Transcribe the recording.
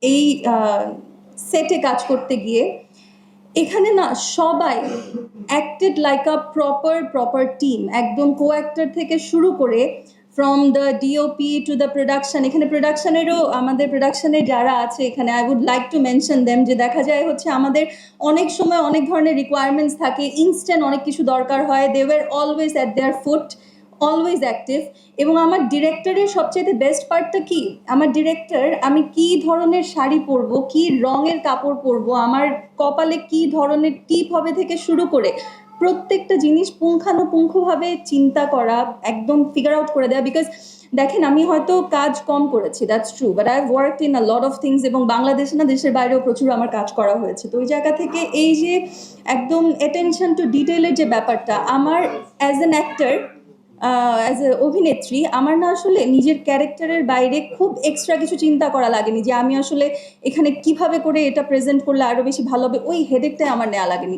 এই সেটে কাজ করতে গিয়ে এখানে না সবাই acted like a proper team, একদম কো অ্যাক্টর থেকে শুরু করে from the DOP to the production. এখানে প্রোডাকশনেরও আমাদের প্রোডাকশনে যারা আছে এখানে I would like to mention them, যে দেখা যায় হচ্ছে আমাদের অনেক সময় অনেক ধরনের রিকোয়ারমেন্টস থাকে, ইনস্ট্যান্ট অনেক কিছু দরকার হয়, they were always at their foot, always active. এবং আমার ডিরেক্টরের সবচেয়ে বেস্ট পার্টটা কি, আমার ডিরেক্টর আমি কি ধরনের শাড়ি পরবো, কি রঙের কাপড় পরবো, আমার কপালে কি ধরনের টিপ হবে থেকে শুরু করে প্রত্যেকটা জিনিস পুঙ্খানুপুঙ্খভাবে চিন্তা করা, একদম ফিগার আউট করে দেওয়া। বিকজ দেখেন আমি হয়তো কাজ কম করেছি, that's true, but I have worked in a lot of things, এবং বাংলাদেশে না দেশের বাইরেও প্রচুর আমার কাজ করা হয়েছে। তো ওই জায়গা থেকে এই যে একদম অ্যাটেনশন টু ডিটেইলের যে ব্যাপারটা, আমার as an actor, as a অভিনেত্রী, আমার না আসলে নিজের ক্যারেক্টারের বাইরে খুব এক্সট্রা কিছু চিন্তা করা লাগেনি যে আমি আসলে এখানে কিভাবে করে এটা প্রেজেন্ট করলে আরও বেশি ভালো হবে, ওই হেডেকটাই আমার নেওয়া লাগেনি।